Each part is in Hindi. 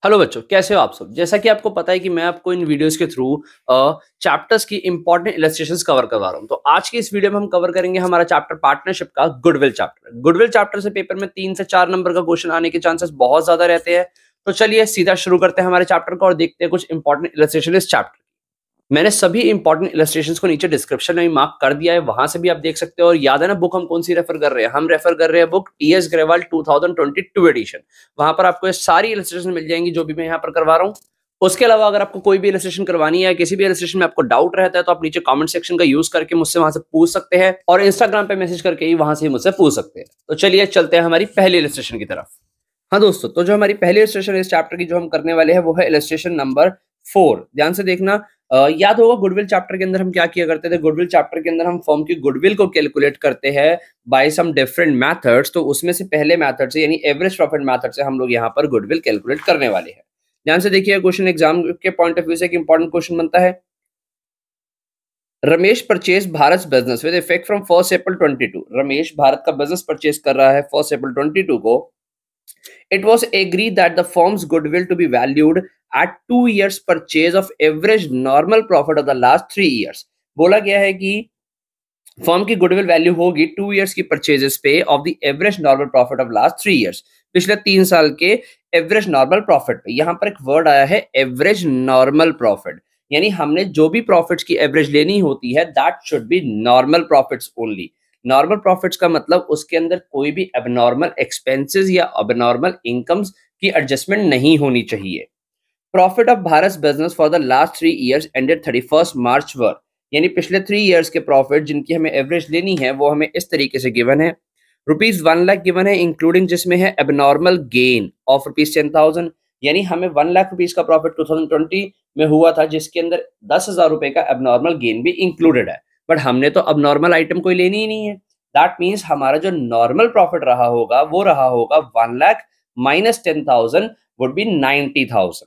हेलो बच्चों, कैसे हो आप सब। जैसा कि आपको पता है कि मैं आपको इन वीडियोस के थ्रू चैप्टर्स की इंपॉर्टेंट इलस्ट्रेशंस कवर करवा रहा हूं। तो आज की इस वीडियो में हम कवर करेंगे हमारा चैप्टर पार्टनरशिप का गुडविल चैप्टर। गुडविल चैप्टर से पेपर में 3 से 4 नंबर का क्वेश्चन आने के चांसेस बहुत ज्यादा रहते हैं। तो चलिए सीधा शुरू करते हैं हमारे चैप्टर को और देखते हैं कुछ इंपॉर्टेंट इलस्ट्रेशन इस चैप्टर। मैंने सभी इंपॉर्टेंट इलस्ट्रेशंस को नीचे डिस्क्रिप्शन में मार्क कर दिया है, वहां से भी आप देख सकते हो। और याद है ना बुक हम कौन सी रेफर कर रहे हैं? हम रेफर कर रहे हैं बुक टीएस ग्रेवाल 2022 एडिशन। वहां पर आपको ये सारी इलस्ट्रेशन मिल जाएंगी जो भी मैं यहाँ पर करवा रहा हूँ। उसके अलावा अगर आपको कोई भी इलस्ट्रेशन करवानी है, किसी भी इलस्ट्रेशन में आपको डाउट रहता है, तो आप नीचे कमेंट सेक्शन का यूज करके मुझसे वहां से पूछ सकते हैं, और इंस्टाग्राम पे मैसेज करके ही वहां से मुझसे पूछ सकते हैं। तो चलिए चलते हैं हमारी पहली इलस्ट्रेशन की तरफ। हाँ दोस्तों, तो जो हमारी पहली इलस्ट्रेशन इस चैप्टर की जो हम करने वाले हैं वो है इलस्ट्रेशन नंबर 4। ध्यान से देखना। याद होगा गुडविल चैप्टर के अंदर हम क्या किया करते थे? गुडविल चैप्टर के अंदर हम फर्म की गुडविल को कैलकुलेट करते हैं बाय सम डिफरेंट मेथड्स। तो उसमें से पहले मेथड से यानी एवरेज प्रॉफिट मेथड से हम लोग यहाँ पर गुडविल कैलकुलेट करने वाले हैं। ध्यान से देखिए, क्वेश्चन एग्जाम के पॉइंट ऑफ व्यू से एक इंपॉर्टेंट क्वेश्चन बनता है। Ramesh purchase Bharat business with effect from 1 अप्रैल 22। रमेश भारत का बिजनेस परचेज कर रहा है 1 अप्रैल 22 को। It was agreed that the firm's goodwill to be valued at 2 years purchase of average normal profit of the last 3 years। बोला गया है कि फर्म की गुडविल वैल्यू होगी 2 इयर्स की परचेजेस पे of the average normal profit of last 3 years. पिछले 3 साल के एवरेज नॉर्मल प्रॉफिट पे। यहाँ पर एक वर्ड आया है एवरेज नॉर्मल प्रॉफिट, यानी हमने जो भी प्रॉफिट्स की एवरेज लेनी होती है that should be normal profits only. Normal profits का मतलब उसके अंदर कोई भी एबनॉर्मल एक्सपेंसेस या एबनॉर्मल इनकम्स की एडजस्टमेंट नहीं होनी चाहिए। Profit of Bharat business for the last 3 years ended 31 मार्च वर, यानी पिछले 3 इयर्स के प्रॉफिट जिनकी हमें एवरेज लेनी है वो हमें इस तरीके से गिवन है। ₹1 लाख गिवन है, इंक्लूडिंग जिसमें है एबनॉर्मल गेन ऑफ ₹10,000, यानी हमें ₹1 लाख का प्रॉफिट 2020 में हुआ था जिसके अंदर ₹10,000 का एबनॉर्मल गेन भी इंक्लूडेड है। बट हमने तो अबनॉर्मल आइटम कोई लेनी ही नहीं है। दैट मीन्स हमारा जो नॉर्मल प्रॉफिट रहा होगा वो रहा होगा 1 लाख माइनस 10,000 वुड बी 90,000।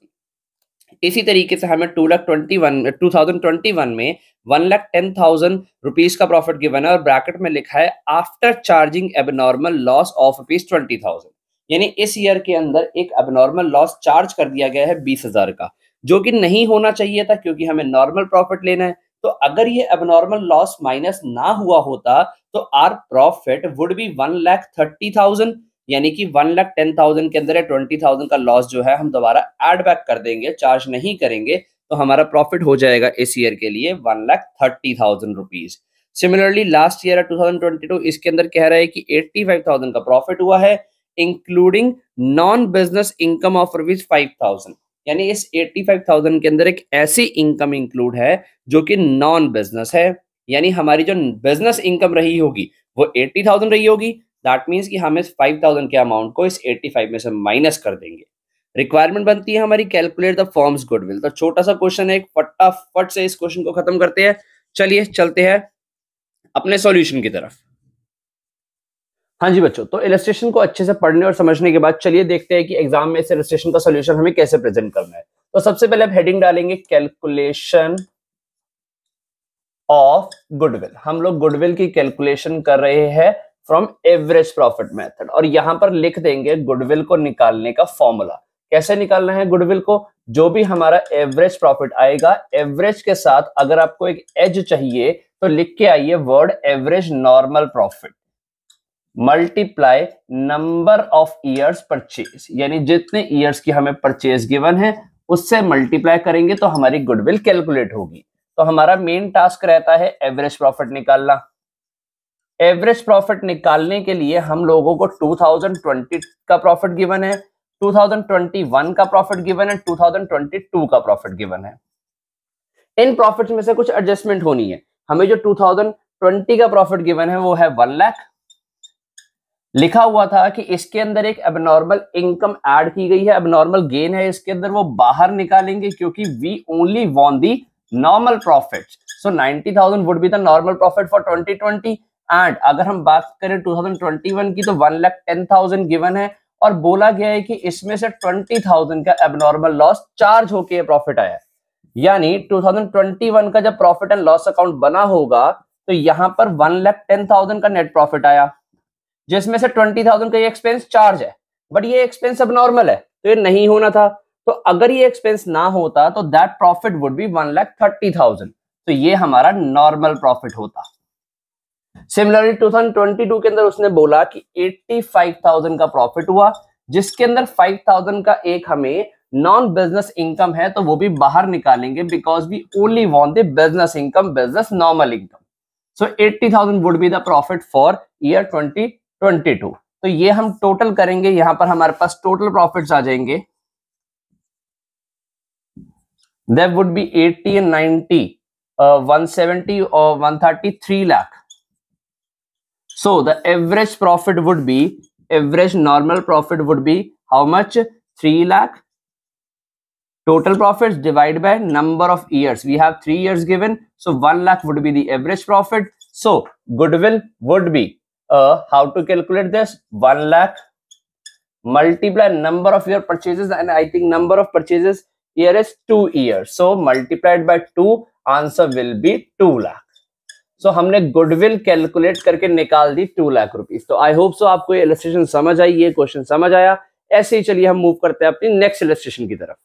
इसी तरीके से हमें 2021 में 1,10,000 रुपीज का प्रॉफिट गिवन है और ब्रैकेट में लिखा है after charging abnormal loss of ₹20,000, यानी इस ईयर के अंदर एक एबनॉर्मल लॉस चार्ज कर दिया गया है 20,000 का, जो कि नहीं होना चाहिए था क्योंकि हमें नॉर्मल प्रॉफिट लेना है। तो अगर ये एबनॉर्मल लॉस माइनस ना हुआ होता तो आर प्रॉफिट वुड बी 1,30,000, यानी कि 1,10,000 के अंदर 20,000 का लॉस जो है हम दोबारा ऐड बैक कर देंगे, चार्ज नहीं करेंगे, तो हमारा प्रॉफिट हो जाएगा इस ईयर के लिए 1,30,000 रुपीज। सिमिलरली लास्ट ईयर 2022 इसके अंदर कह रहा है कि 85,000 का प्रॉफिट हुआ है, including non business income of ₹5,000, यानी इस 85,000 के अंदर एक ऐसी इनकम इंक्लूड है जो कि नॉन बिजनेस है, यानी हमारी जो बिजनेस इनकम रही होगी वो 80,000 रही होगी। दैट मीन्स कि हम इस 5,000 के अमाउंट को इस 85 में से माइनस कर देंगे। रिक्वायरमेंट बनती है हमारी कैलकुलेट द फर्म्स गुडविल। तो छोटा सा क्वेश्चन है, फटाफट से इस क्वेश्चन को खत्म करते हैं। चलिए चलते हैं अपने सॉल्यूशन की तरफ। हाँ जी बच्चों, तो इलस्ट्रेशन को अच्छे से पढ़ने और समझने के बाद चलिए देखते हैं कि एग्जाम में इस इलस्ट्रेशन का सॉल्यूशन हमें कैसे प्रेजेंट करना है। तो सबसे पहले आप हेडिंग डालेंगे कैलकुलेशन ऑफ गुडविल। हम लोग गुडविल की कैलकुलेशन कर रहे हैं फ्रॉम एवरेज प्रॉफिट मेथड, और यहां पर लिख देंगे गुडविल को निकालने का फॉर्मूला। कैसे निकालना है गुडविल को? जो भी हमारा एवरेज प्रॉफिट आएगा, एवरेज के साथ अगर आपको एक एज चाहिए तो लिख के आइए word average normal profit multiply number of years purchase, यानी जितने ईयर्स की हमें परचेज गिवन है उससे मल्टीप्लाई करेंगे तो हमारी गुडविल कैलकुलेट होगी। तो हमारा मेन टास्क रहता है एवरेज प्रॉफिट निकालना। एवरेज प्रॉफिट निकालने के लिए हम लोगों को 2020 का प्रॉफिट गिवन है, 2021 का प्रॉफिट गिवन है, 2022 का प्रॉफिट गिवन है। इन प्रॉफिट्स में से कुछ एडजस्टमेंट होनी है। हमें जो 2020 का प्रॉफिट गिवन है वो है 1 लाख। लिखा हुआ था कि इसके अंदर एक एबनॉर्मल इनकम ऐड की गई है, एबनॉर्मल गेन है इसके अंदर, वो बाहर निकालेंगे क्योंकि we only want the normal profit. So 90,000 would be the normal profit for 2020। And अगर हम बात करें 2021 की तो 1,10,000 गिवन है और बोला गया है कि इसमें से 20,000 का एबनॉर्मल लॉस चार्ज होके प्रॉफिट आया है। यानी 2021 का जब प्रॉफिट एंड लॉस अकाउंट बना होगा तो यहां पर 1,10,000 का नेट प्रॉफिट आया, जिसमें से 20,000 का ये एक्सपेंस चार्ज है, बट ये एक्सपेंस अब नॉर्मल है तो ये नहीं होना था। तो अगर ये एक्सपेंस ना होता तो दैट प्रॉफिट वुड बी 1,30,000, तो ये हमारा नॉर्मल प्रॉफिट होता। सिमिलरली 2022 के अंदर उसने बोला कि 85,000 का प्रॉफिट हुआ, जिसके अंदर 5,000 का एक हमें नॉन बिजनेस इनकम है, तो वो भी बाहर निकालेंगे because we only want the business income, business normal income. So 80,000 would be the profit for year 2022। तो ये हम टोटल करेंगे, यहां पर हमारे पास टोटल प्रॉफिट्स आ जाएंगे, that would be 80 and 90, 170 or 130, 3 lakh. So the average profit would be, average normal profit would be how much? 3 lakh. Total profits divided by number of years. We have 3 years given, so 1 lakh would be the average profit. So goodwill would be, how to calculate this? 1 lakh multiply number of your purchases, and I think number of purchases here is 2 years, so multiplied by 2, answer will be 2 lakh. So हमने गुडविल कैलकुलेट करके निकाल दी 2 लाख रुपीस। तो आई होप सो आपको ये इलस्ट्रेशन समझ आई, ये क्वेश्चन समझ आया। ऐसे ही चलिए हम मूव करते हैं अपनी नेक्स्ट इलस्ट्रेशन की तरफ।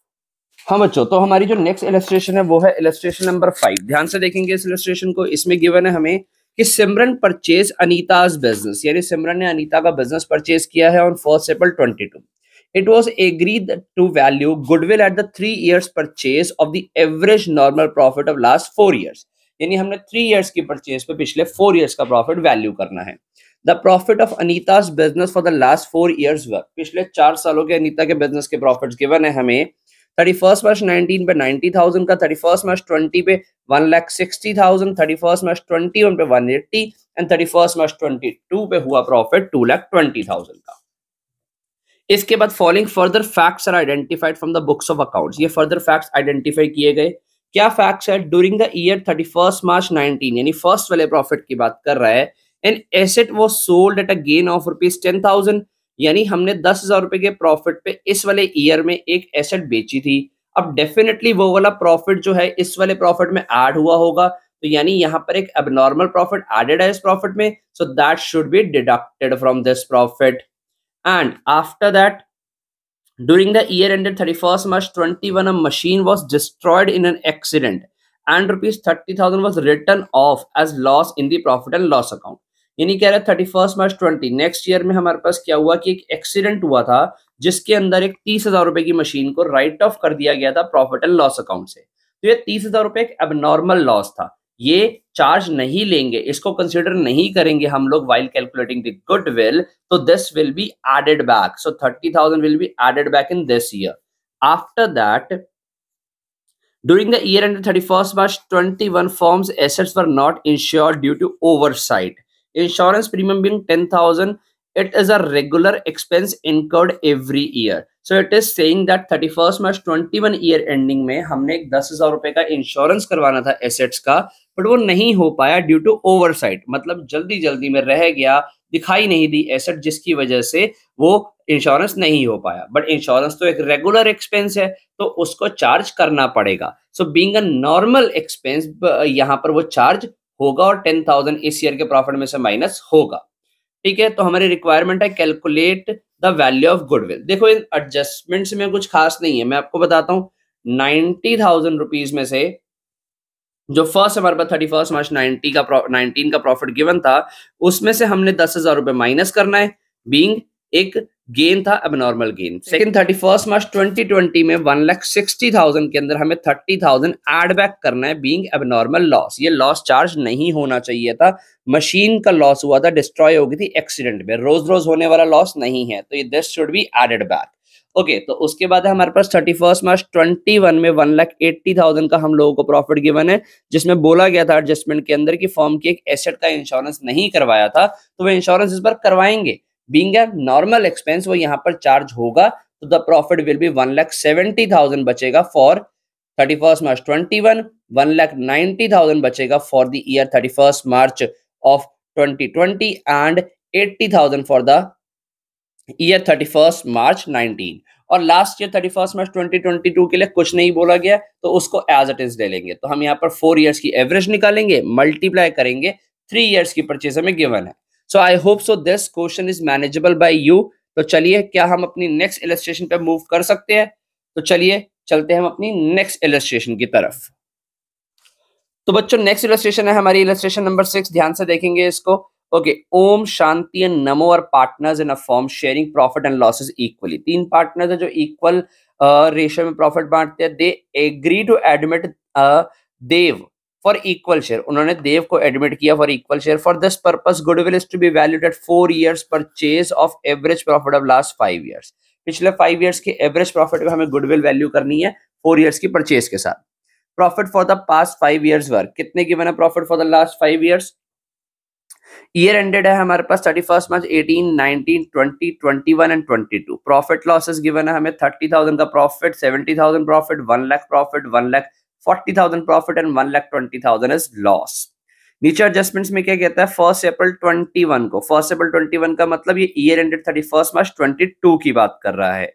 हाँ बच्चों, तो हमारी जो नेक्स्ट इलस्ट्रेशन है वो है इलस्ट्रेशन नंबर 5। ध्यान से देखेंगे इस इलस्ट्रेशन को। इसमें गिवन है हमें कि सिमरन परचेज अनीताज बिजनेस, यानी सिमरन ने अनीता का बिजनेस परचेज किया है on 1 April 22। It was agreed to value goodwill at the 3 years purchase of the average normal profit of last 4 years. यानी हमने 3 years की परचेज पे पिछले 4 years का प्रॉफिट वैल्यू करना है। The profit of Anita's business for the last 4 years were, पिछले 4 सालों के अनीता के बिजनेस के प्रॉफिट्स गिवन है हमें। 31 मार्च 19 पे 90,000 का, 31 मार्च 20 पे 1,60,000, 31 मार्च 21 पे 180 एंड 31 मार्च 22 पे हुआ प्रॉफिट 2,20,000 का। इसके बाद following further facts are identified from the books of accounts. ये फर्दर फैक्ट्स आइडेंटिफाई किए गए। क्या फैक्ट्स है? ड्यूरिंग द ईयर 31 मार्च 19, यानी फर्स्ट वाले प्रॉफिट की बात कर रहा है, an asset was sold at a gain of ₹10,000, यानी हमने 10,000 रुपए के प्रॉफिट पे इस वाले ईयर में एक एसेट बेची थी। अब डेफिनेटली वो वाला प्रॉफिट जो है इस वाले प्रॉफिट में ऐड हुआ होगा, तो यानी यहाँ पर एक एबनॉर्मल प्रॉफिट एडेड है इस प्रॉफिट में, so that should be deducted from this profit. And after that, during the year ended 31st March 21, a machine was destroyed in an accident and ₹30,000 was written off as loss in the profit and loss account. यानी कह रहा है 31 मार्च 20 नेक्स्ट ईयर में हमारे पास क्या हुआ कि एक एक्सीडेंट हुआ था जिसके अंदर एक 30,000 रुपए की मशीन को राइट ऑफ कर दिया गया था प्रॉफिट एंड लॉस अकाउंट से। तो ये 30,000 रुपए एक एबनॉर्मल लॉस था, ये चार्ज नहीं लेंगे, इसको कंसीडर नहीं करेंगे हम लोग व्हाइल कैलकुलेटिंग द गुडविल, तो this will be added back. So 30,000 will be added back in this year. After that, during the year ended 31st March 21, firm's assets were not insured due to oversight. Insurance premium being 10,000, it is a regular expense incurred every year. So it is saying that 31st March 21 year ending में हमने एक 10,000 रुपए का इंश्योरेंस करवाना था एसेट्स का, बट वो नहीं हो पाया ड्यू टू ओवरसाइट, मतलब जल्दी जल्दी में रह गया, दिखाई नहीं दी एसेट, जिसकी वजह से वो इंश्योरेंस नहीं हो पाया। बट इंश्योरेंस तो एक रेगुलर एक्सपेंस है, तो उसको चार्ज करना पड़ेगा। So being a normal expense यहाँ पर वो चार्ज होगा और 10,000 इस ईयर के प्रॉफिट में से माइनस होगा। ठीक है, तो हमारी रिक्वायरमेंट है calculate the value of goodwill. देखो इन एडजस्टमेंट्स में कुछ खास नहीं है, मैं आपको बताता हूँ। 90,000 रुपीज में से जो फर्स्ट हमारे पास 31 मार्च 19 का प्रॉफिट गिवन था, उसमें से हमने 10,000 रुपए माइनस करना है, बीइंग एक गेन था, एबनॉर्मल गेन। सेकंड 31 मार्च 2020 में 1,60,000 के अंदर हमें 30,000 ऐड बैक करना है, बीइंग एबनॉर्मल लॉस। ये लॉस चार्ज नहीं होना चाहिए था, मशीन का लॉस हुआ था, डिस्ट्रॉय हो गई थी एक्सीडेंट में, रोज रोज होने वाला लॉस नहीं है, तो ये this should be added back. Okay, तो उसके बाद है हमारे पास 31 मार्च 21 में 1,80,000 का हम लोगों को प्रॉफिट गिवन है, जिसमें बोला गया था एडजस्टमेंट के अंदर कि फर्म की एक एसेट का इंश्योरेंस नहीं करवाया था, तो वो इंश्योरेंस इस बार करवाएंगे। बीइंग अ नॉर्मल एक्सपेंस वो यहाँ पर चार्ज होगा, तो द प्रॉफिट विल बी 1,70,000 बचेगा फॉर 31 मार्च 21, 1,90,000 बचेगा for the year 31 March of 2020 and 80,000 for the year 31 मार्च 19। और लास्ट ईयर 31 मार्च 2022 के लिए कुछ नहीं बोला गया, तो उसको एज इट इज ले लेंगे। तो हम यहाँ पर 4 इयर्स की एवरेज निकालेंगे, मल्टीप्लाई करेंगे 3 इयर्स की परचेज हमें गिवन है। So I hope so this question is manageable by you. तो चलिए, क्या हम अपनी नेक्स्ट इलस्ट्रेशन पे मूव कर सकते हैं? तो चलिए चलते हैं हम अपनी नेक्स्ट इलस्ट्रेशन की तरफ। तो बच्चों नेक्स्ट इलस्ट्रेशन है हमारी इलस्ट्रेशन नंबर 6, ध्यान से देखेंगे इसको। Okay, Om, Shanti and Namo are partners in a firm sharing profit and losses equally. तीन पार्टनर्स है जो इक्वल रेशियो में प्रॉफिट बांटते हैं। They agree to admit Dev for equal share. उन्होंने देव को एडमिट किया for equal share. For this purpose goodwill is to be valued at 4 years purchase of average profit of last 5 years। पिछले 5 years की एवरेज प्रॉफिट में हमें गुडविल वैल्यू करनी है 4 years की परचेज के साथ। Profit for the past 5 years work, कितने गिवन है profit for the last 5 years? Year ended है हमारे पास 31 मार्च 18, 19, 20, 21 एंड 22। प्रॉफिट लॉसेस गिवन है हमें 30,000 का profit, 70,000 profit, 1 lakh profit, 1,40,000 profit and 1,20,000 is loss. नीचे एडजस्टमेंट्स में क्या कहता है? 1 April 21 को, 1 April 21 का मतलब ये ईयर एंडेड 31 मार्च 22 की बात कर रहा है।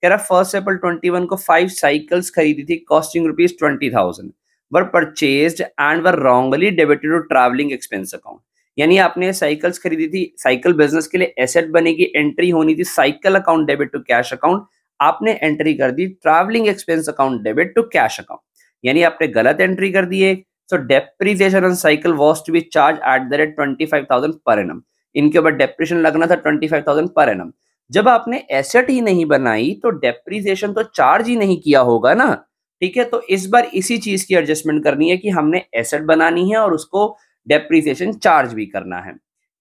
कह रहा 1 April 21 को 5 साइकिल्स खरीदी थी costing ₹20,000 were purchased and were wrongly debited to travelling expense account. यानी आपने साइकिल्स खरीदी थी, साइकिल बिजनेस के लिए एसेट बनेगी, एंट्री होनी थी cycle account debit to cash account, आपने एंट्री कर दी travelling expense account debit to cash account, यानी आपने गलत एंट्री कर दी है। So depreciation on cycle was to be charge at the rate 25,000 per annum. इनके ऊपर डेप्रिसिएशन लगना था 25,000 पर एनम। जब आपने एसेट ही नहीं बनाई तो डेप्रिसिएशन तो चार्ज ही नहीं किया होगा ना, ठीक है। तो इस बार इसी चीज की एडजस्टमेंट करनी है कि हमने एसेट बनानी है और उसको डेप्रिसिएशन चार्ज भी करना है।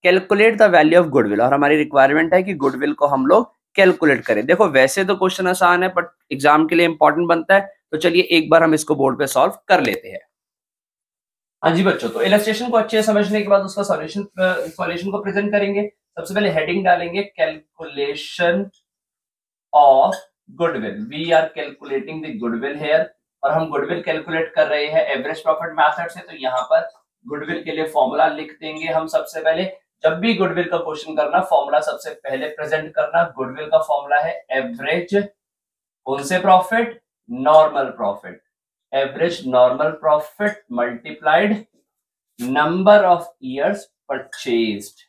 Calculate the value of goodwill, और हमारी रिक्वायरमेंट है कि गुडविल को हम लोग कैलकुलेट करें। देखो वैसे तो क्वेश्चन आसान है बट एग्जाम के लिए इंपॉर्टेंट बनता है, तो चलिए एक बार हम इसको बोर्ड पे सॉल्व कर लेते हैं। हाँ जी बच्चों, तो इलस्ट्रेशन को अच्छे से समझने के बाद उसका सॉल्यूशन को प्रेजेंट करेंगे। सबसे पहले हेडिंग डालेंगे calculation of goodwill. We are calculating the goodwill here, और हम गुडविल कैलकुलेट कर रहे हैं एवरेज प्रॉफिट मेथड से। तो यहाँ पर गुडविल के लिए फॉर्मूला लिख देंगे हम सबसे पहले। जब भी गुडविल का क्वेश्चन करना, फॉर्मूला सबसे पहले प्रेजेंट करना। गुडविल का फॉर्मूला है एवरेज कौन से profit? Normal profit. Average normal profit multiplied number of years purchased.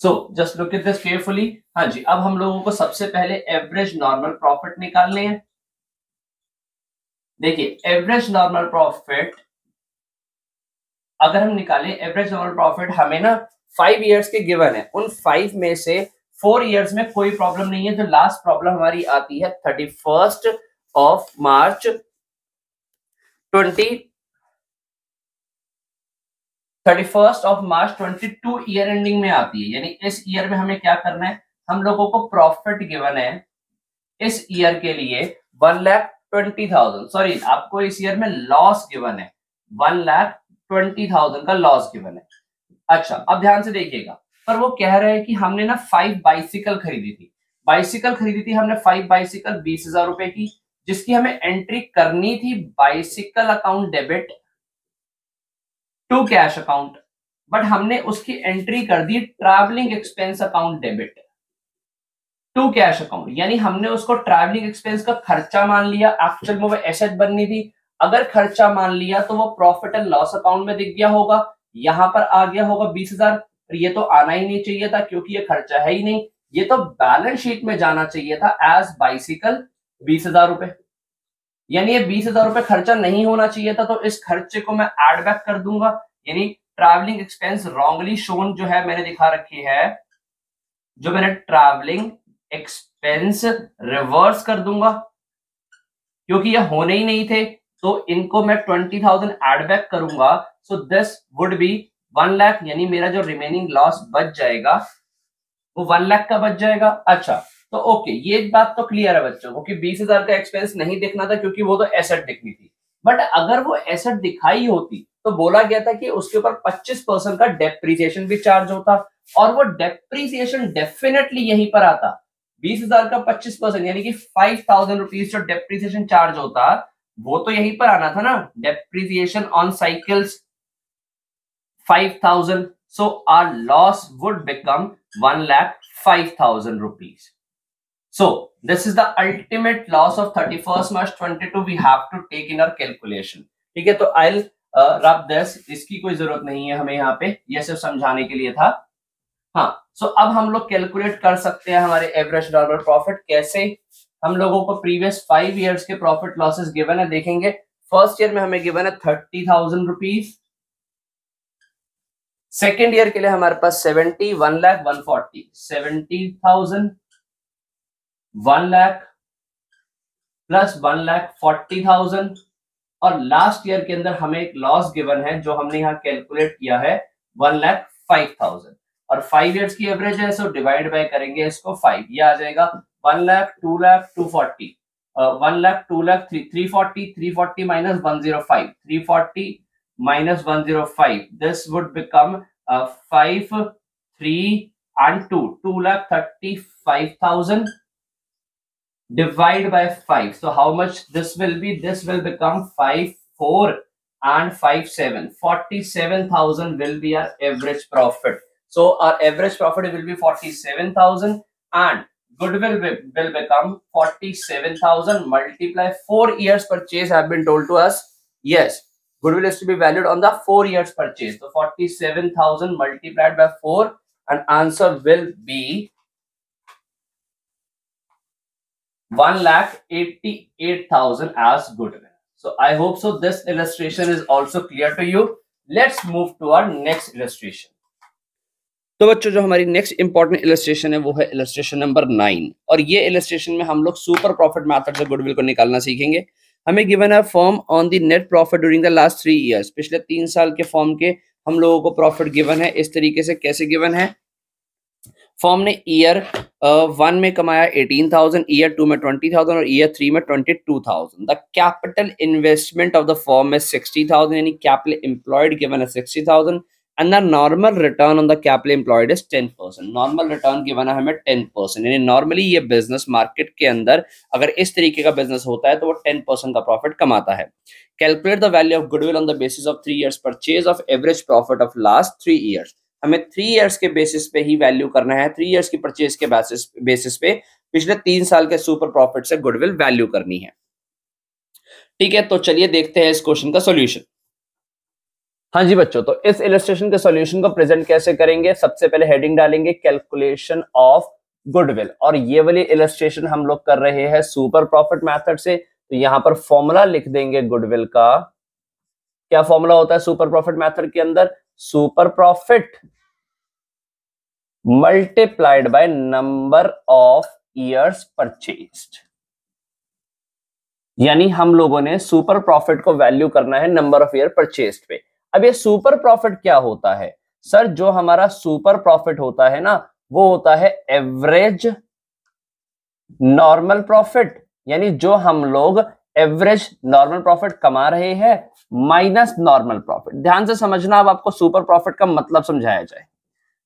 So just look at this carefully. हाँ जी, अब हम लोगों को सबसे पहले एवरेज नॉर्मल प्रॉफिट निकालने हैं। देखिए एवरेज नॉर्मल प्रॉफिट अगर हम निकालें, एवरेज नॉर्मल प्रॉफिट हमें ना 5 years के गिवन है, उन 5 में से 4 years में कोई प्रॉब्लम नहीं है। जो लास्ट प्रॉब्लम हमारी आती है 31 मार्च 22 ईयर एंडिंग में आती है। यानी इस ईयर में हमें क्या करना है? हम लोगों को प्रॉफिट गिवन है इस ईयर के लिए 1,20,000। सॉरी, आपको इस ईयर में लॉस गिवन है 1,20,000 का लॉस गिवन है। अच्छा, अब ध्यान से देखिएगा, पर वो कह रहे हैं कि हमने ना 5 बाइसिकल खरीदी थी। बाइसिकल खरीदी थी हमने 5 बाइसिकल 20,000 रुपए की, जिसकी हमें एंट्री करनी थी bicycle account debit to cash account, but हमने उसकी एंट्री कर दी travelling expense account debit to cash account. यानी हमने उसको ट्रैवलिंग एक्सपेंस का खर्चा मान लिया, एक्चुअल में वो एसेट बननी थी। अगर खर्चा मान लिया तो वो प्रॉफिट एंड लॉस अकाउंट में दिख गया होगा, यहां पर आ गया होगा 20,000। ये तो आना ही नहीं चाहिए था क्योंकि ये खर्चा है ही नहीं, ये तो बैलेंस शीट में जाना चाहिए था एज बाइसिकल 20,000 रुपए। यानी ये 20,000 रुपए खर्चा नहीं होना चाहिए था, तो इस खर्चे को मैं एड बैक कर दूंगा। यानी ट्रैवलिंग एक्सपेंस रॉन्गली शोन जो है मैंने दिखा रखी है, जो मैंने ट्रैवलिंग एक्सपेंस रिवर्स कर दूंगा क्योंकि ये होने ही नहीं थे, तो इनको मैं 20,000 एड बैक करूंगा। So this would B 1 lakh, यानी मेरा जो रिमेनिंग लॉस बच जाएगा वो 1 लाख का बच जाएगा। अच्छा, तो ओके, ये बात तो क्लियर है बच्चों को कि 20,000 का एक्सपेंस नहीं दिखना था क्योंकि वो तो एसेट दिखनी थी। बट अगर वो एसेट दिखाई होती तो बोला गया था कि उसके ऊपर 25% का डेप्रिसिएशन भी चार्ज होता, और वो डेप्रिसिएशन डेफिनेटली यहीं पर आता। 20,000 का 25% यानी कि 5,000 रुपीज जो डेप्रिसिएशन चार्ज होता, वो तो यहीं पर आना था ना। Depreciation on cycles 5,000, so our loss would become 1,05,000 rupees. So this is the ultimate loss of 31st March 22 we have to take in our calculation. ठीक है, तो I'll रब दिस, इसकी कोई जरूरत नहीं है हमें यहाँ पे, ये सिर्फ समझाने के लिए था। हाँ, सो अब हम लोग कैलकुलेट कर सकते हैं हमारे एवरेज नॉर्मल प्रॉफिट कैसे। हम लोगों को प्रीवियस 5 इयर्स के प्रॉफिट लॉसेस गिवन है, देखेंगे। फर्स्ट ईयर में हमें गिवन है 30,000 रुपीज, सेकेंड ईयर के लिए हमारे पास 70, 1 लाख 140, 70,000, 1 लाख प्लस 1,40,000, और लास्ट ईयर के अंदर हमें एक लॉस गिवन है जो हमने यहाँ कैलकुलेट किया है 1,05,000, और 5 इयर्स की एवरेज है, सो डिवाइड बाय करेंगे इसको 5, ये आ जाएगा 1 lakh 2 lakh 240, 1 lakh 2 lakh 340, 340 minus 105, 340 minus 105, this would become 5, 3 and 2, 2,35,000 divide by 5. So how much this will be? This will become 5, 4 and 5, 7. 47,000 will be our average profit. So our average profit will be 47,000 and goodwill will become 47,000 multiply 4 years purchase have been told to us. Yes, goodwill is to be valued on the 4 years purchase. So 47,000 multiplied by 4 and answer will be 1,88,000 as goodwill. So I hope so this illustration is also clear to you. Let's move to our next illustration. तो बच्चों जो हमारी नेक्स्ट इंपॉर्टेंट इलस्ट्रेशन है वो है इलस्ट्रेशन नंबर 9, और ये इलस्ट्रेशन में हम लोग सुपर प्रॉफिट मेथड से गुडविल को निकालना सीखेंगे। हमें गिवन है form on the net profit during the last 3 years, पिछले 3 साल के फॉर्म के हम लोगों को प्रॉफिट गिवन है इस तरीके से। कैसे गिवन है? फॉर्म ने ईयर 1 में कमाया 18,000, ईयर 2 में 20,000 और ईयर 3 में 22,000। The capital investment of the form is 60,000, यानी कैपिटल एम्प्लॉयड गिवन है 60,000 and the normal return on the capital employed is 10%. Normal return given है हमें 10%, यानी नॉर्मली ये बिजनेस मार्केट के अंदर अगर इस तरीके का बिजनेस होता है तो वो 10% का प्रॉफिट कमाता है। Calculate the value of goodwill on the basis of 3 years purchase of average profit of last 3 years. हमें 3 इयर्स के बेसिस पे ही वैल्यू करना है, 3 इयर्स की परचेज के बेसिस पे पिछले 3 साल के सुपर प्रॉफिट से गुडविल वैल्यू करनी है। ठीक है, तो चलिए देखते हैं इस क्वेश्चन का सॉल्यूशन। हाँ जी बच्चों, तो इस इलस्ट्रेशन के सॉल्यूशन को प्रेजेंट कैसे करेंगे? सबसे पहले हेडिंग डालेंगे कैलकुलेशन ऑफ गुडविल, और ये वाली इलस्ट्रेशन हम लोग कर रहे हैं सुपर प्रॉफिट मेथड से। तो यहां पर फॉर्मूला लिख देंगे गुडविल का। क्या फॉर्मूला होता है सुपर प्रॉफिट मेथड के अंदर? Super profit multiplied by number of years purchased, यानी हम लोगों ने सुपर प्रॉफिट को वैल्यू करना है नंबर ऑफ ईयर परचेज्ड पे। अब ये सुपर प्रॉफिट क्या होता है? सर जो हमारा सुपर प्रॉफिट होता है ना, वो होता है एवरेज नॉर्मल प्रॉफिट, यानी जो हम लोग एवरेज नॉर्मल प्रॉफिट कमा रहे हैं माइनस नॉर्मल प्रॉफिट। ध्यान से समझना, अब आपको सुपर प्रॉफिट का मतलब समझाया जाए।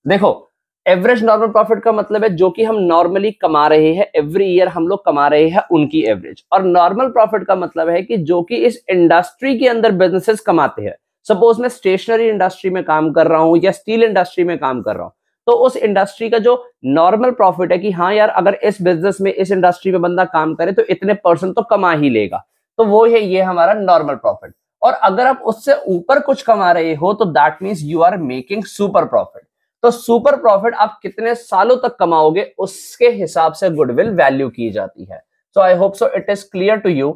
देखो, एवरेज नॉर्मल प्रॉफिट का मतलब है जो कि हम नॉर्मली कमा रहे हैं, एवरी ईयर हम लोग कमा रहे हैं उनकी एवरेज। और नॉर्मल प्रॉफिट का मतलब है कि जो कि इस इंडस्ट्री के अंदर बिजनेसेस कमाते हैं। सपोज मैं स्टेशनरी इंडस्ट्री में काम कर रहा हूं या स्टील इंडस्ट्री में काम कर रहा हूं, तो उस इंडस्ट्री का जो नॉर्मल प्रॉफिट है कि हाँ यार अगर इस बिजनेस में इस इंडस्ट्री में बंदा काम करे तो इतने % तो कमा ही लेगा, तो वो है ये हमारा नॉर्मल प्रॉफिट। और अगर आप उससे ऊपर कुछ कमा रहे हो तो that means you are making super profit. तो सुपर प्रॉफिट आप कितने सालों तक कमाओगे उसके हिसाब से गुडविल वैल्यू की जाती है। So I hope so it is clear to you.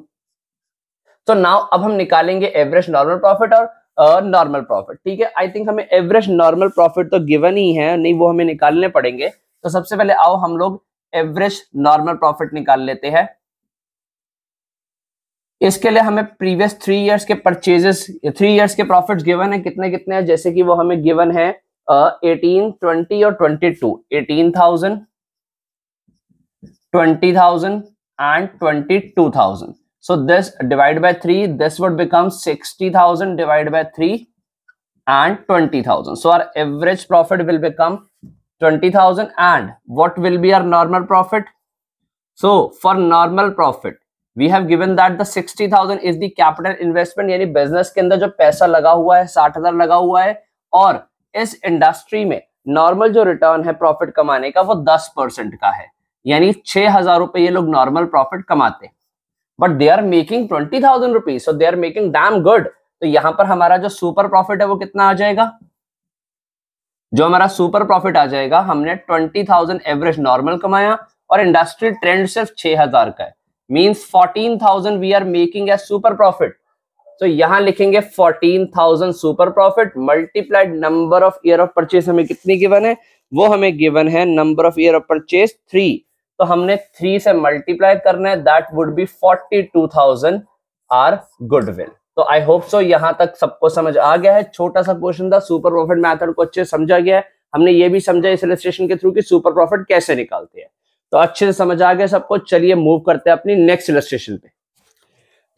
तो नाउ अब हम निकालेंगे एवरेज नॉर्मल प्रॉफिट और नॉर्मल प्रॉफिट। ठीक है, आई थिंक हमें एवरेज नॉर्मल प्रॉफिट तो गिवन ही है, नहीं वो हमें निकालने पड़ेंगे। तो सबसे पहले आओ हम लोग एवरेज नॉर्मल प्रॉफिट निकाल लेते हैं। इसके लिए हमें प्रीवियस 3 इयर्स के परचेजेस, 3 इयर्स के प्रॉफिट्स गिवन है, कितने कितने हैं, जैसे कि वो हमें गिवन है 18, 20 और 22, 18,000, 20,000 and 22,000. So this divided by 3, this would become 60,000 divided by 3 and 20,000. So our average profit will become 20,000 and what will be our normal profit? So for normal profit, we have given that the 60,000 is the capital investment, यानी बिजनेस के अंदर जो पैसा लगा हुआ है 60,000 लगा हुआ है, और इस इंडस्ट्री में नॉर्मल जो रिटर्न है प्रॉफिट कमाने का वो 10% का है, यानी 6,000 रुपए ये लोग नॉर्मल प्रॉफिट कमाते हैं। But they are making 20,000 rupees, so they are making damn good. तो यहाँ पर हमारा जो सुपर प्रॉफिट है वो कितना आ जाएगा, जो हमारा सुपर प्रॉफिट आ जाएगा, हमने 20,000 एवरेज नॉर्मल कमाया और इंडस्ट्रियल ट्रेंड सिर्फ 6,000 का है, means 14,000 we are making as super profit. तो यहां लिखेंगे 14,000 super profit multiplied number of year of purchase, हमें कितनी गिवन है, वो हमें गिवन है number of year of purchase 3, तो हमने 3 से मल्टीप्लाई करना है, that would be 42,000 our goodwill. तो आई होप सो यहां तक सबको समझ आ गया है। छोटा सा क्वेश्चन था, सुपर प्रॉफिट मेथड को अच्छे से समझा गया है, हमने ये भी समझा इस इलस्ट्रेशन के थ्रू कि सुपर प्रॉफिट कैसे निकालते हैं, तो अच्छे से समझ आ गया सबको। चलिए मूव करते हैं अपनी नेक्स्ट इलस्ट्रेशन पे।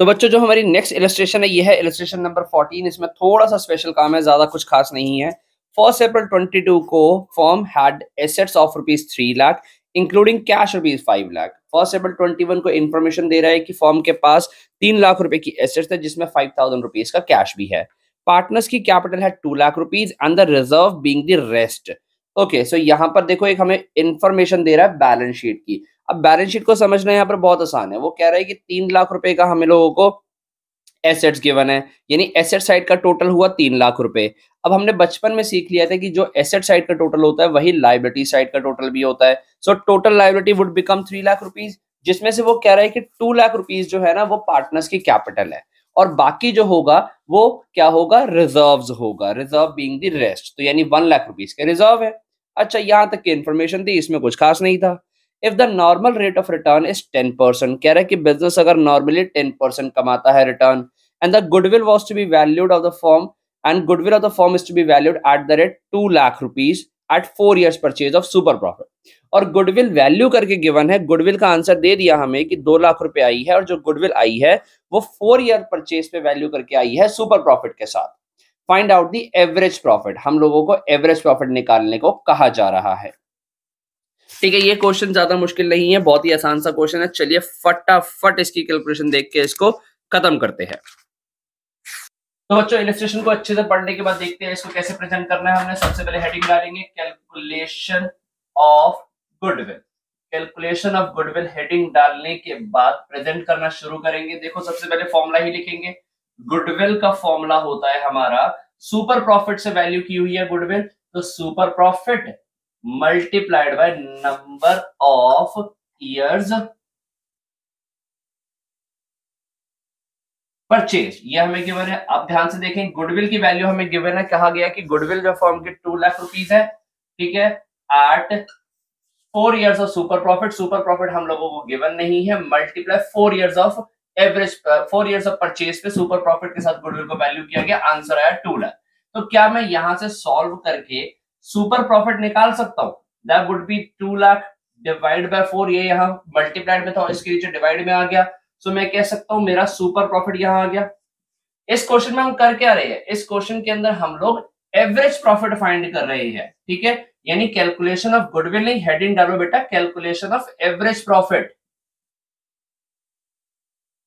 तो बच्चों जो हमारी नेक्स्ट इलस्ट्रेशन है ये है इलस्ट्रेशन नंबर 14। इसमें थोड़ा सा स्पेशल काम है, ज्यादा कुछ खास नहीं है। 1 अप्रैल 22 को firm had assets of ₹3 lakh including cash ₹5 lakh. 1 अप्रैल 21 को इन्फॉर्मेशन दे रहा है कि फर्म के पास 3 लाख रुपए की एसेट्स है जिसमें ₹5,000 का कैश भी है। पार्टनर्स की कैपिटल है ₹2 lakh and the reserve being the rest. Okay, so यहाँ पर देखो एक हमें इन्फॉर्मेशन दे रहा है बैलेंस शीट की। अब बैलेंस शीट को समझना यहाँ पर बहुत आसान है। वो कह रहा है कि 3 लाख रुपए का हमें लोगों को एसेट्स गिवन है, यानी एसेट साइड का टोटल हुआ 3 लाख रुपए। अब हमने बचपन में सीख लिया था कि जो एसेट साइड का टोटल होता है वही लायबिलिटी साइड का टोटल भी होता है। So total liability would become 3 lakh rupees, जिसमें से वो कह रहा है कि 2 लाख रुपीज जो है ना वो पार्टनर्स की कैपिटल है और बाकी जो होगा वो क्या होगा, रिजर्व्स होगा, रिजर्व बीइंग द रेस्ट। तो यानी 1 लाख रुपीज के रिजर्व है। अच्छा, यहां तक की इन्फॉर्मेशन थी, इसमें कुछ खास नहीं था। If the normal rate of return is 10%, कह रहा है कि बिजनेस अगर नॉर्मली 10% कमाता है return, and the goodwill was to be valued of the firm and goodwill of the firm is to be valued at the rate 2 lakh rupees at 4 years purchase of super profit। और गुडविल वैल्यू करके गिवन है, गुडविल का आंसर दे दिया हमें कि 2 लाख रुपए आई है और जो गुडविल आई है वो 4 ईयर परचेज पे वैल्यू करके आई है सुपर प्रॉफिट के साथ। Find out the average profit, हम लोगों को एवरेज प्रॉफिट निकालने को कहा जा रहा है। ठीक है, ये क्वेश्चन ज्यादा मुश्किल नहीं है, बहुत ही आसान सा क्वेश्चन है। चलिए फटाफट इसकी कैलकुलेशन देख के इसको खत्म करते हैं। तो बच्चों इलस्ट्रेशन को अच्छे से पढ़ने के बाद देखते हैं इसको कैसे प्रेजेंट करना है। हमने सबसे पहले हेडिंग डालेंगे calculation of goodwill. Calculation of goodwill heading डालने के बाद प्रेजेंट करना शुरू करेंगे। देखो सबसे पहले फॉर्मूला ही लिखेंगे। गुडविल का फॉर्मूला होता है हमारा, सुपर प्रॉफिट से वैल्यू की हुई है गुडविल, तो super profit multiplied by number of years purchase, ये हमें गिवन है। आप ध्यान से देखें, गुडविल की वैल्यू हमें गिवन है, कहा गया कि गुडविल जो फर्म के 2 लाख रुपीज है, ठीक है, at 4 years of super profit. Super profit हम लोगों को गिवन नहीं है, multiply 4 years of average, 4 years of purchase पे सुपर प्रॉफिट के साथ गुडविल को वैल्यू किया गया, आंसर आया 2 लाख। तो क्या मैं यहां से सॉल्व करके सुपर प्रॉफिट निकाल सकता हूं? That would B 2 lakh divide by 4, ये यहाँ मल्टीप्लाइड में था, इसके नीचे डिवाइड में आ गया। सो मैं कह सकता हूं मेरा सुपर प्रॉफिट यहां आ गया। इस क्वेश्चन में हम कर क्या रहे हैं, इस क्वेश्चन के अंदर हम लोग एवरेज प्रॉफिट फाइंड कर रहे हैं, ठीक है, यानी कैलकुलेशन ऑफ गुडविल नहीं, हेडिंग डालो बेटा कैलकुलेशन ऑफ एवरेज प्रॉफिट।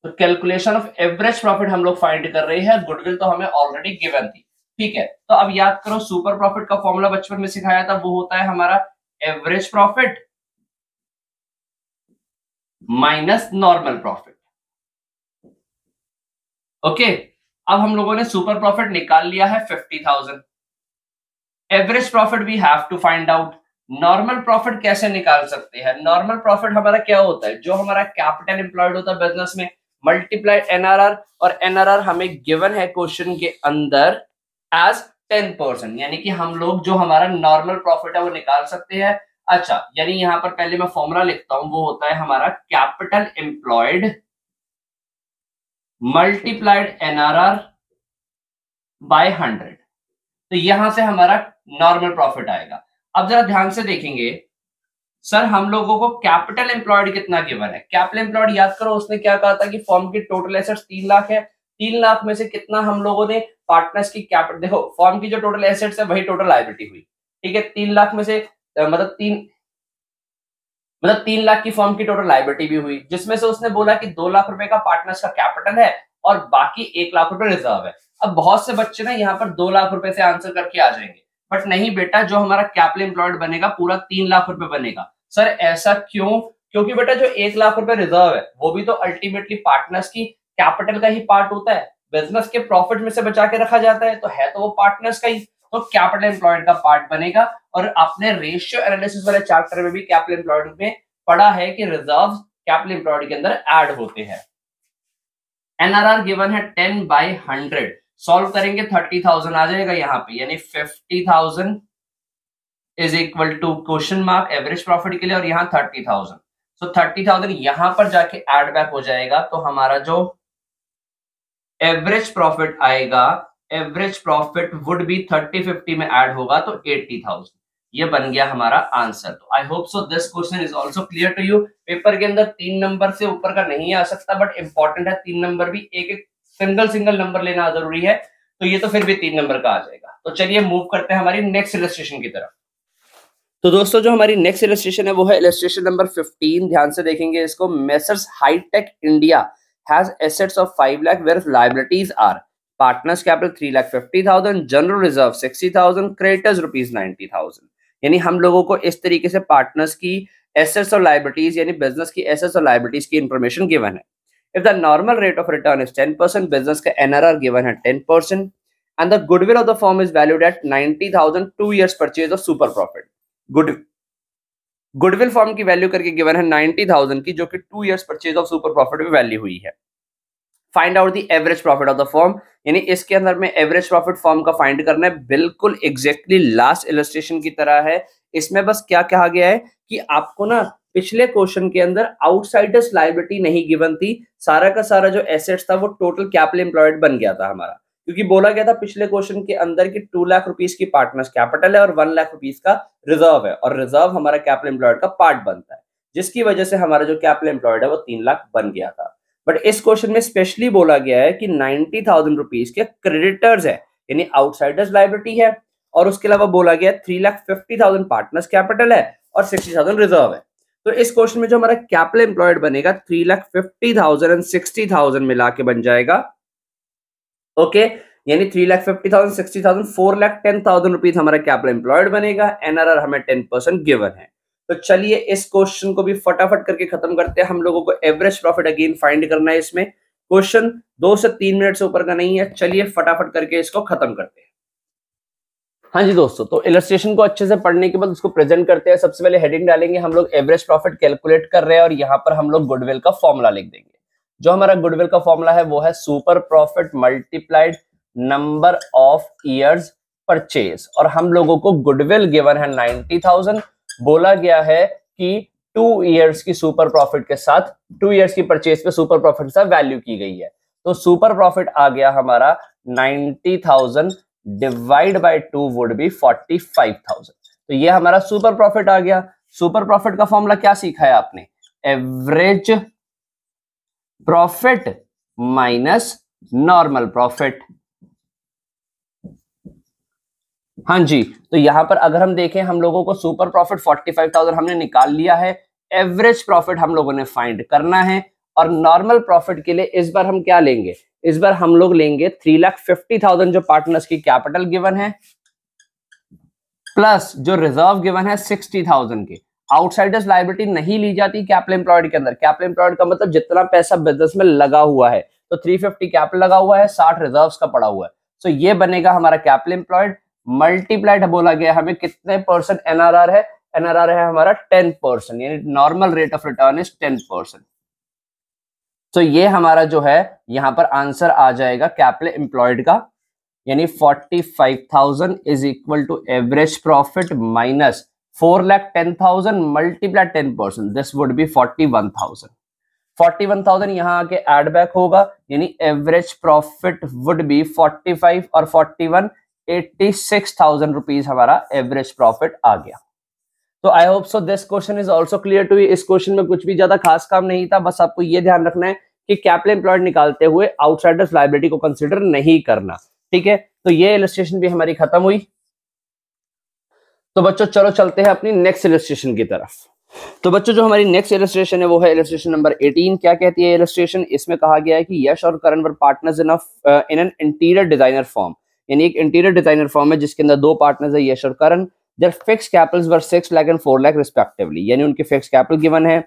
तो कैलकुलेशन ऑफ एवरेज प्रॉफिट हम लोग फाइंड कर रहे हैं, गुडविल तो हमें ऑलरेडी गिवन थी, ठीक है। तो अब याद करो सुपर प्रॉफिट का फॉर्मूला बचपन में सिखाया था, वो होता है हमारा average profit minus normal profit. Okay, अब हम लोगों ने सुपर प्रॉफिट निकाल लिया है 50,000। Average profit we have to find out. Normal profit कैसे निकाल सकते हैं? नॉर्मल प्रॉफिट हमारा क्या होता है, जो हमारा कैपिटल एम्प्लॉयड होता है बिजनेस में, मल्टीप्लाइड एनआरआर, और एनआरआर हमें गिवन है क्वेश्चन के अंदर एज 10%, यानी कि हम लोग जो हमारा नॉर्मल प्रॉफिट है वो निकाल सकते हैं। अच्छा, यानी यहां पर पहले मैं फॉर्मूला लिखता हूं, वो होता है हमारा capital employed multiplied NRR by 100। तो यहां से हमारा नॉर्मल प्रॉफिट आएगा। अब जरा ध्यान से देखेंगे, सर हम लोगों को कैपिटल एम्प्लॉयड कितना गिवन है? कैपिटल एम्प्लॉयड याद करो, उसने क्या कहा था कि फर्म की टोटल एसेट्स 3 लाख है, 3 लाख में से कितना हम लोगों ने पार्टनर्स की कैपिटल, देखो फर्म की जो टोटल एसेट्स है वही टोटल लायबिलिटी हुई, ठीक है। 3 लाख में से मतलब 3 लाख की फर्म की टोटल लायबिलिटी भी हुई, जिसमें से उसने बोला कि 2 लाख रुपए का पार्टनर्स का कैपिटल है और बाकी 1 लाख रुपए रिजर्व है। अब बहुत से बच्चे ना यहाँ पर 2 लाख रुपए से आंसर करके आ जाएंगे, बट नहीं बेटा, जो हमारा कैपिटल एम्प्लॉयड बनेगा पूरा 3 लाख रुपए बनेगा। सर ऐसा क्यों? क्योंकि बेटा जो 1 लाख रुपए रिजर्व है वो भी तो अल्टीमेटली पार्टनर्स की कैपिटल का ही पार्ट होता है। बिजनेस के प्रॉफिट में से बचा के रखा जाता है, तो है तो वो पार्टनर्स का ही, तो कैपिटल एम्प्लॉयड का पार्ट बनेगा। और आपने रेशियो एनालिसिस वाले चैप्टर में भी कैपिटल एम्प्लॉयड में पढ़ा है कि रिजर्व कैपिटल एम्प्लॉयड के अंदर ऐड होते हैं। एनआरआर गिवन है 10/100, सॉल्व करेंगे 30,000 आ जाएगा यहाँ पे, यानी 50,000 is equal to question mark average profit के लिए, और यहाँ 30,000। सो 30,000 यहाँ पर जाके ऐड बैक हो जाएगा, तो हमारा जो एवरेज प्रॉफिट आएगा, एवरेज प्रॉफिट वुड बी 30-50 में ऐड होगा तो 80,000। ये बन गया हमारा आंसर। तो I hope so this question is also clear to you. Paper के अंदर 3 नंबर से ऊपर का नहीं आ सकता, बट इंपॉर्टेंट है 3 नंबर भी, एक एक सिंगल नंबर लेना जरूरी है, तो ये तो फिर भी 3 नंबर का आ जाएगा। तो चलिए मूव करते हैं हमारी नेक्स्ट इलस्ट्रेशन की तरफ। तो दोस्तों जो हमारी नेक्स्ट इलस्ट्रेशन है वो है इलस्ट्रेशन नंबर 15। ध्यान से देखेंगे इसको। Messrs Hitech India has assets of 5 lakh where liabilities are partners capital 3,50,000, general reserve 60,000, creditors ₹90,000। यानी हम लोगों को इस तरीके से पार्टनर्स की एसेट्स और लायबिलिटीज, यानी बिजनेस की एसेट्स और लायबिलिटीज की इंफॉर्मेशन गिवन है। If the normal rate of return is 10%, business का एनआरआर गिवन है 10%, and the goodwill of the firm is valued at 90,000, 2 years purchase of super profit. Goodwill form की वैल्यू करके गिवन है 90,000 की, जो कि 2 years purchase of super profit में वैल्यू हुई है। Find out the average profit of the firm, यानी इसके अंदर में एवरेज प्रॉफिट फर्म का फाइंड करना है। बिल्कुल एग्जैक्टली लास्ट इलस्ट्रेशन की तरह है। इसमें बस क्या कहा गया है कि आपको ना पिछले क्वेश्चन के अंदर आउटसाइडर्स लायबिलिटी नहीं गिवन थी, सारा का सारा जो एसेट्स था वो टोटल कैपिटल एम्प्लॉयड बन गया था हमारा, क्योंकि बोला गया था पिछले क्वेश्चन के अंदर कि 2 लाख रुपीस की पार्टनर्स कैपिटल है और 1 लाख रुपीस का रिजर्व है, और रिजर्व हमारा कैपिटल एम्प्लॉयड का पार्ट बनता है, जिसकी वजह से हमारा जो कैपिटल एम्प्लॉयड है वो 3 लाख बन गया था। बट इस क्वेश्चन में स्पेशली बोला गया है कि 90,000 रुपीस के क्रेडिटर्स है, यानी आउटसाइडर्स लायबिलिटी है, और उसके अलावा बोला गया 3,50,000 पार्टनर्स कैपिटल है और 60,000 रिजर्व है। तो इस क्वेश्चन में जो हमारा कैपिटल एम्प्लॉयड बनेगा 3,50,000 एंड 60,000 मिला के बन जाएगा। ओके, यानी 3,50,000 60,000 4,10,000 रुपीज हमारा कैपिटल एम्प्लॉयड बनेगा। एनआरआर हमें 10% गिवन है। तो चलिए इस क्वेश्चन को भी फटाफट करके खत्म करते हैं। हम लोगों को एवरेज प्रॉफिट अगेन फाइंड करना है। इसमें क्वेश्चन 2 से 3 मिनट से ऊपर का नहीं है। चलिए फटाफट करके इसको खत्म करते हैं। हाँ जी दोस्तों, तो इलस्ट्रेशन को अच्छे से पढ़ने के बाद उसको प्रेजेंट करते हैं। सबसे पहले हेडिंग डालेंगे, हम लोग एवरेज प्रॉफिट कैलकुलेट कर रहे हैं, और यहाँ पर हम लोग गुडविल का फॉर्मूला लिख देंगे। जो हमारा गुडविल का फॉर्मूला है वो है super profit multiplied number of years purchase, और हम लोगों को गुडविल गिवन है 90,000। बोला गया है कि 2 years की सुपर प्रॉफिट के साथ, 2 years की परचेज पे सुपर प्रॉफिट के साथ वैल्यू की गई है। तो सुपर प्रॉफिट आ गया हमारा 90,000 डिवाइड बाय 2 वुड बी 45,000। तो ये हमारा सुपर प्रॉफिट आ गया। सुपर प्रॉफिट का फॉर्मूला क्या सीखा है आपने? Average profit minus normal profit. हाँ जी, तो यहां पर अगर हम देखें, हम लोगों को सुपर प्रॉफिट 45,000 हमने निकाल लिया है। एवरेज प्रॉफिट हम लोगों ने फाइंड करना है, और नॉर्मल प्रॉफिट के लिए इस बार हम क्या लेंगे? इस बार हम लोग लेंगे 3,50,000 जो पार्टनर्स की कैपिटल गिवन है, प्लस जो रिजर्व गिवन है 60,000 के। आउटसाइडर्स लायबिलिटी नहीं ली जाती कैपिटल एम्प्लॉयड के अंदर। कैपिटल एम्प्लॉयड का मतलब जितना पैसा बिजनेस में लगा हुआ है, तो 350 कैपिटल लगा हुआ है, 60 रिजर्व्स का पड़ा हुआ है। सो ये बनेगा हमारा कैपिटल एम्प्लॉयड मल्टीप्लाइड। बोला गया हमें कितने परसेंट एनआरआर है? एनआरआर है हमारा 10%, यानी normal rate of return is 10%। तो ये हमारा जो है यहां पर आंसर आ जाएगा कैपिटल एम्प्लॉयड का, यानी 45,000 is equal to average profit minus 4,10,000 multiply 10%, this would be 41,000। 41,000 यहां आके एड बैक होगा, यानी एवरेज प्रॉफिट वुड बी 45 और 41 86,000 रुपीज हमारा एवरेज प्रॉफिट आ गया। तो I hope so this question is also clear to you. इस क्वेश्चन में कुछ भी ज्यादा खास काम नहीं था, बस आपको ये ध्यान रखना है कि कैपिटल एम्प्लॉयड निकालते हुए आउटसाइडर्स लायबिलिटी को कंसीडर नहीं करना। ठीक है, तो ये इलस्ट्रेशन भी हमारी खत्म हुई। तो बच्चों चलो चलते हैं अपनी नेक्स्ट इलस्ट्रेशन की तरफ। तो बच्चों जो हमारी नेक्स्ट इलस्ट्रेशन है वो है इलस्ट्रेशन नंबर 18। क्या कहती है इलस्ट्रेशन? इसमें कहा गया है कि यश और Karan were partners in an interior designer firm, यानी एक इंटीरियर डिजाइनर फॉर्म है जिसके अंदर 2 पार्टनर्स है, यश और Karan. There fixed capitals were 6 lakh and 4 lakh respectively, यानी उनके फिक्स्ड कैपिटल गिवन है।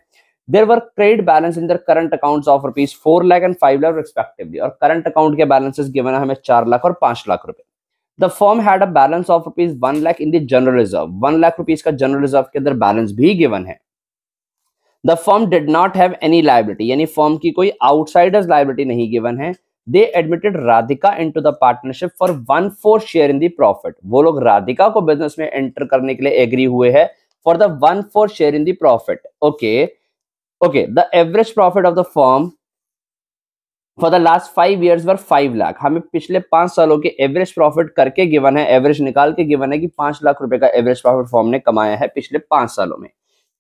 There were credit balance in their current accounts of rupees 4 lakh and 5 lakh respectively, और करंट अकाउंट के बैलेंसेस गिवन है हमें 4 लाख और 5 लाख रुपए। The firm had a balance of rupees 1 lakh in the general reserve, 1 lakh rupees का जनरल रिजर्व के अंदर बैलेंस भी गिवन है। The firm did not have any liability, यानी फर्म की कोई आउटसाइडर्स लायबिलिटी नहीं गिवन है। They admitted Radhika into the partnership for 1/4 share in the profit, वो लोग राधिका को बिजनेस में एंटर करने के लिए एग्री हुए हैं for the 1/4 share in the profit. Okay the average profit of the firm for the last 5 years वर 5 लाख, हमें पिछले 5 सालों के एवरेज प्रॉफिट करके गिवन है, एवरेज निकाल के गिवन है कि 5 लाख रुपए का एवरेज प्रॉफिट फर्म ने कमाया है पिछले 5 सालों में।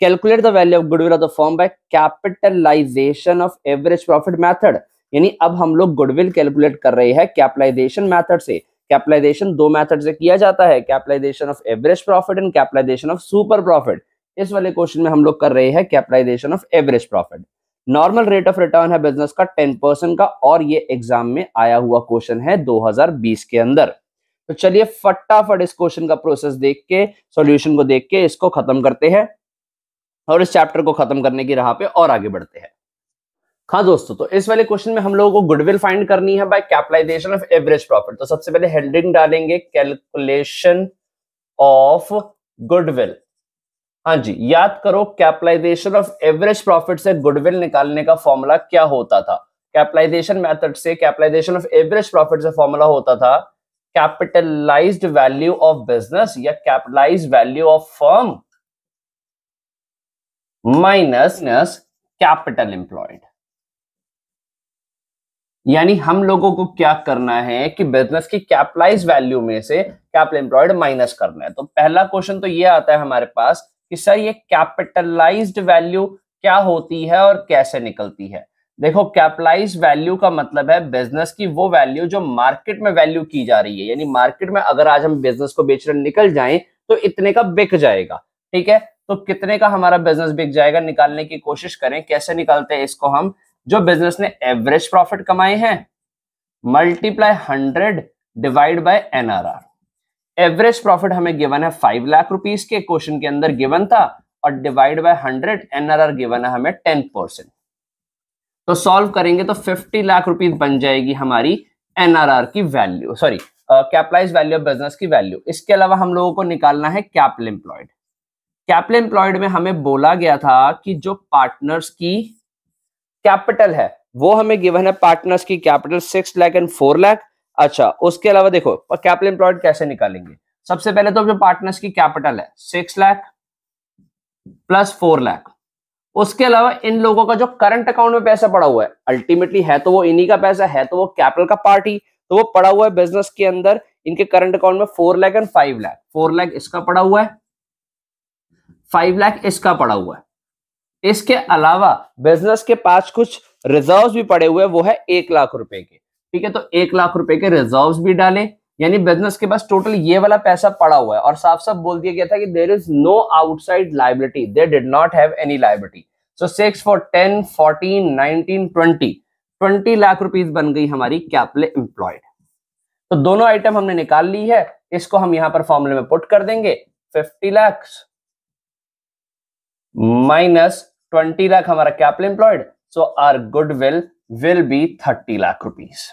Calculate the value of goodwill of the firm by capitalisation of average profit method, यानी अब हम लोग गुडविल कैलकुलेट कर रहे हैं कैपिटलाइजेशन मेथड से। कैपिटलाइजेशन 2 मेथड से किया जाता है, capitalisation of average profit and capitalisation of super profit. इस वाले क्वेश्चन में हम लोग कर रहे हैं capitalisation of average profit. Normal rate of return है बिजनेस का 10% का, और ये एग्जाम में आया हुआ क्वेश्चन है 2020 के अंदर। तो चलिए फटाफट इस क्वेश्चन का प्रोसेस देख के, सॉल्यूशन को देख के इसको खत्म करते हैं और इस चैप्टर को खत्म करने की राह पे और आगे बढ़ते हैं। हाँ दोस्तों, तो इस वाले क्वेश्चन में हम लोगों को गुडविल फाइंड करनी है by capitalisation of average profit. तो सबसे पहले हेडिंग डालेंगे कैलकुलेशन ऑफ गुडविल। हाँ जी, याद करो कैपिटलाइजेशन ऑफ एवरेज प्रॉफिट से गुडविल निकालने का फॉर्मूला क्या होता था। कैपिटलाइजेशन मेथड से कैपिटलाइजेशन ऑफ एवरेज प्रॉफिट से फॉर्मूला होता था कैपिटलाइज्ड वैल्यू ऑफ बिजनेस या capitalised value of firm minus capital employed. यानी हम लोगों को क्या करना है कि बिजनेस की कैपिटलाइज वैल्यू में से कैपिटल एम्प्लॉयड माइनस करना है। तो पहला क्वेश्चन तो ये आता है हमारे पास कि सर ये कैपिटलाइज्ड वैल्यू क्या होती है और कैसे निकलती है। देखो, कैपिटलाइज्ड वैल्यू का मतलब है बिजनेस की वो वैल्यू जो मार्केट में वैल्यू की जा रही है, यानी मार्केट में अगर आज हम बिजनेस को बेचने निकल जाएं तो इतने का बिक जाएगा। ठीक है, तो कितने का हमारा बिजनेस बिक जाएगा निकालने की कोशिश करें। कैसे निकालते हैं इसको हम, जो बिजनेस ने एवरेज प्रॉफिट कमाए हैं multiply 100 divide by NRR. Average profit हमें गिवन है 5 लाख रुपीस के, क्वेश्चन के अंदर गिवन था, और डिवाइड बाय 100 एनआरआर गिवन है हमें 10%। तो सॉल्व करेंगे तो 50 लाख रुपीस बन जाएगी हमारी एनआरआर की value, sorry capitalised value of business की वैल्यू। इसके अलावा हम लोगों को निकालना है कैपिटल एम्प्लॉयड। कैपिटल एम्प्लॉयड में हमें बोला गया था कि जो पार्टनर्स की कैपिटल है वो हमें गिवन है, पार्टनर्स की कैपिटल 6 लाख एंड 4 लाख। अच्छा, उसके अलावा देखो कैपिटल एम्प्लॉयड कैसे निकालेंगे। सबसे पहले तो जो पार्टनर्स की कैपिटल है 6 लाख प्लस 4 लाख, उसके अलावा इन लोगों का जो करंट अकाउंट में पैसा पड़ा हुआ है, अल्टीमेटली है तो वो इन्हीं का पैसा है, तो वो कैपिटल का पार्ट ही, तो वो पड़ा हुआ है बिजनेस के अंदर इनके करंट अकाउंट में 4 लाख एंड 5 लाख। 4 लाख इसका पड़ा हुआ है, 5 लाख इसका पड़ा हुआ है। इसके अलावा बिजनेस के पास कुछ रिजर्व्स भी पड़े हुए हैं, वो है 1 लाख रुपए के। ठीक है, तो 1 लाख रुपए के रिजर्व्स भी डालें, यानी बिजनेस के पास टोटल ये वाला पैसा पड़ा हुआ है, और साफ साफ बोल दिया गया था कि there is no outside liability, they did not have any liability. So 6 for 10 14 19 20 lakh rupees बन गई हमारी कैपिटल एम्प्लॉयड। तो दोनों आइटम हमने निकाल ली है, इसको हम यहां पर फॉर्मूले में पुट कर देंगे। 50 लाख माइनस 20 लाख हमारा capital employed, so our goodwill will be 30 lakh rupees.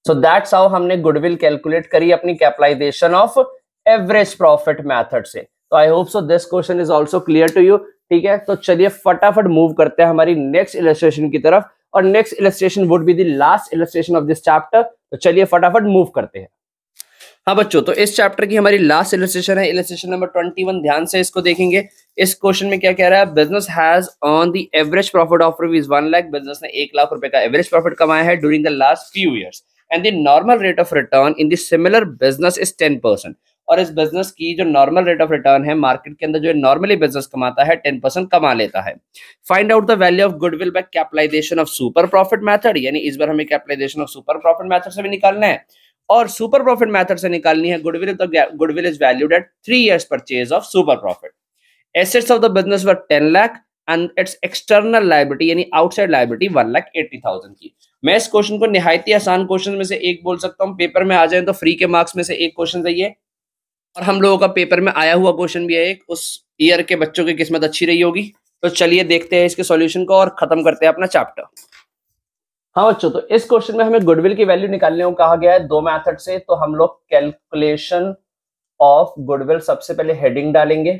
So that's how हमने गुडविल कैलकुलेट करी अपनी capitalisation of average profit method से। तो I hope so this question is also clear to you. ठीक है, तो चलिए फटाफट मूव करते हैं हमारी नेक्स्ट इलस्ट्रेशन की तरफ, और next illustration would be the last illustration of this chapter. तो चलिए फटाफट मूव करते हैं। हाँ बच्चों, तो इस चैप्टर की हमारी लास्ट इलस्ट्रेशन है इलस्ट्रेशन नंबर 21। ध्यान से इसको देखेंगे। इस क्वेश्चन में क्या कह रहा है, business has earn the average profit of rupees 1 lakh. Business ने 1 लाख रुपए का एवरेज प्रॉफिट कमाया है during the last few years, and the normal rate of return in the similar business is 10%। और इस बिजनेस की जो नॉर्मल रेट ऑफ रिटर्न है मार्केट के अंदर जो नॉर्मली बिजनेस कमाता है 10% कमा लेता है। Find out the value of goodwill by capitalisation of super profit method, यानी इस बार हमें capitalisation of super profit method से भी निकालना है, और सुपर प्रॉफिट मेथड से निकालनी है गुडविल। तो goodwill is valued at 3 years purchase of super profit. Assets of the business were 10 lakh and it's external liability यानी आउटसाइड लायबिलिटी 1,80,000 की। मैं इस क्वेश्चन को निहायत ही आसान क्वेश्चन में से एक बोल सकता हूँ, पेपर में आ जाए तो फ्री के मार्क्स में से एक क्वेश्चन है ये, और हम लोगों का पेपर में आया हुआ क्वेश्चन भी है एक, उस ईयर के बच्चों की किस्मत अच्छी रही होगी। तो चलिए देखते हैं इसके सॉल्यूशन को और खत्म करते हैं अपना चैप्टर। हाँ बच्चों, तो इस क्वेश्चन में हमें गुडविल की वैल्यू निकालने को कहा गया है दो मेथड से। तो हम लोग कैलकुलेशन ऑफ गुडविल, सबसे पहले हेडिंग डालेंगे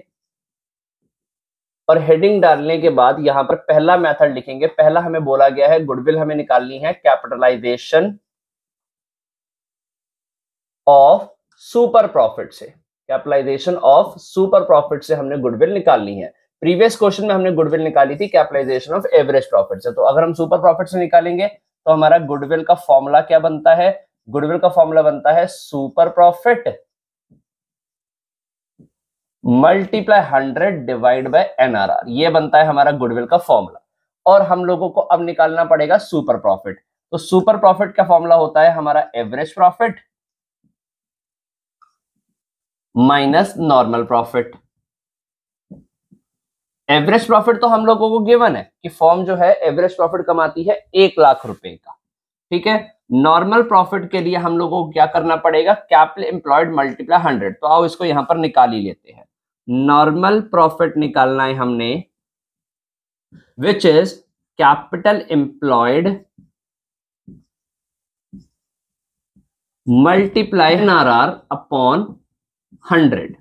और हेडिंग डालने के बाद यहां पर पहला मेथड लिखेंगे। पहला हमें बोला गया है गुडविल हमें निकालनी है कैपिटलाइजेशन ऑफ सुपर प्रॉफिट से। कैपिटलाइजेशन ऑफ सुपर प्रॉफिट से हमने गुडविल निकालनी है। प्रीवियस क्वेश्चन में हमने गुडविल निकाली थी कैपिटलाइजेशन ऑफ एवरेज प्रॉफिट से। तो अगर हम सुपर प्रॉफिट से निकालेंगे तो हमारा गुडविल का फॉर्मूला क्या बनता है? गुडविल का फॉर्मूला बनता है super profit multiply 100 divide by NRR. ये बनता है हमारा गुडविल का फॉर्मूला। और हम लोगों को अब निकालना पड़ेगा सुपर प्रॉफिट। तो सुपर प्रॉफिट का फॉर्मूला होता है हमारा average profit minus normal profit. Average profit तो हम लोगों को गिवन है कि फॉर्म जो है एवरेज प्रॉफिट कमाती है 1 लाख रुपए का, ठीक है। नॉर्मल प्रॉफिट के लिए हम लोगों को क्या करना पड़ेगा? Capital employed multiply 100। तो आओ इसको यहां पर निकाल ही लेते हैं। नॉर्मल प्रॉफिट निकालना है हमने, which is capital employed multiply NRR upon 100।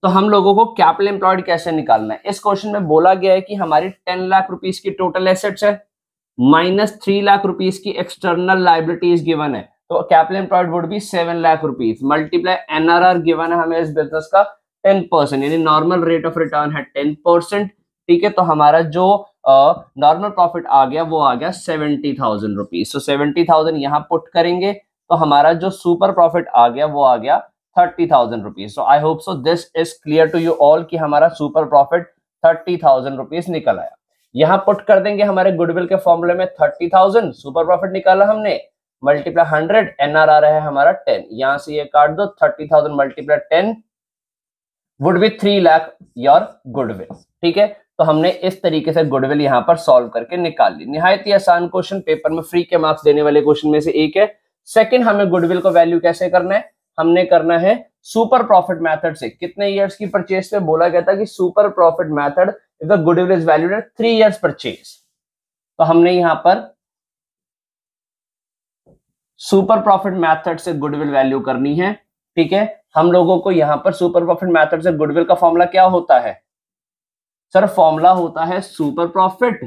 तो हम लोगों को कैपिटल एम्प्लॉयड कैसे निकालना है? इस क्वेश्चन में बोला गया है कि हमारी 10 लाख रुपीस की टोटल एसेट्स है, माइनस 3 लाख रुपीस की एक्सटर्नल लाइबिलिटीज गिवन है। तो capital employed would be 7 lakh rupees multiply NRR given है हमें इस बिजनेस का 10%, यानी नॉर्मल रेट ऑफ रिटर्न है 10%, ठीक है। तो हमारा जो नॉर्मल प्रॉफिट आ गया वो आ गया 70,000 रुपीज। तो 70,000 यहां पुट करेंगे तो हमारा जो सुपर प्रॉफिट आ गया वो आ गया 30,000 rupees. So I hope so this is clear to you all कि हमारा सुपर प्रॉफिट 30,000 रुपीज निकल आया। यहां पुट कर देंगे हमारे गुडविल के फॉर्मूले में 30,000 सुपर प्रॉफिट निकाला हमने, मल्टीप्लाई 100, एनआरआर है हमारा 10। यहां से ये काट दो, 30,000 multiply 10 would be 3 lakh your goodwill, ठीक है। तो हमने इस तरीके से गुडविल यहां पर सॉल्व करके निकाल ली। निहायत ही आसान क्वेश्चन, पेपर में फ्री के मार्क्स देने वाले क्वेश्चन में से एक है। सेकंड, हमें गुडविल को वैल्यू कैसे करना है? हमने करना है सुपर प्रॉफिट मेथड से। कितने इयर्स की परचेज पे बोला गया था कि super profit method if the goodwill is valued at 3 years purchase. तो हमने यहां पर सुपर प्रॉफिट मेथड से गुडविल वैल्यू करनी है, ठीक है। हम लोगों को यहां पर सुपर प्रॉफिट मेथड से गुडविल का फॉर्मूला क्या होता है? सर फॉर्मूला होता है super profit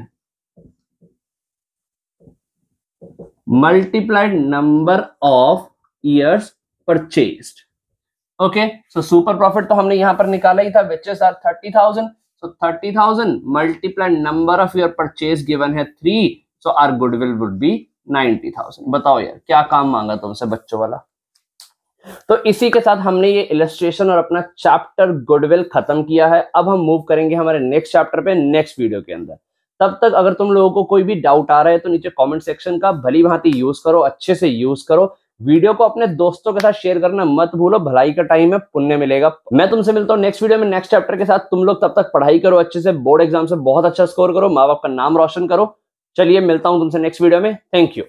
multiplied number of years purchased. Okay, so super profit तो हमने यहां पर निकाला ही था, which is are 30,000। So 30,000 multiplied number of year purchase given है 3, सो आर गुडविल वुड बी 90,000। बताओ यार क्या काम मांगा तुमसे बच्चों वाला। तो इसी के साथ हमने ये इलस्ट्रेशन और अपना चैप्टर गुडविल खत्म किया है। अब हम मूव करेंगे हमारे नेक्स्ट चैप्टर पे नेक्स्ट वीडियो के अंदर। तब तक अगर तुम लोगों को कोई भी डाउट आ रहा है तो नीचे कमेंट सेक्शन का भली भांति यूज करो, अच्छे से यूज करो। वीडियो को अपने दोस्तों के साथ शेयर करना मत भूलो, भलाई का टाइम है, पुण्य मिलेगा। मैं तुमसे मिलता हूँ नेक्स्ट वीडियो में नेक्स्ट चैप्टर के साथ। तुम लोग तब तक पढ़ाई करो अच्छे से, बोर्ड एग्जाम से बहुत अच्छा स्कोर करो, माँ बाप का नाम रोशन करो। चलिए मिलता हूँ तुमसे नेक्स्ट वीडियो में। Thank you.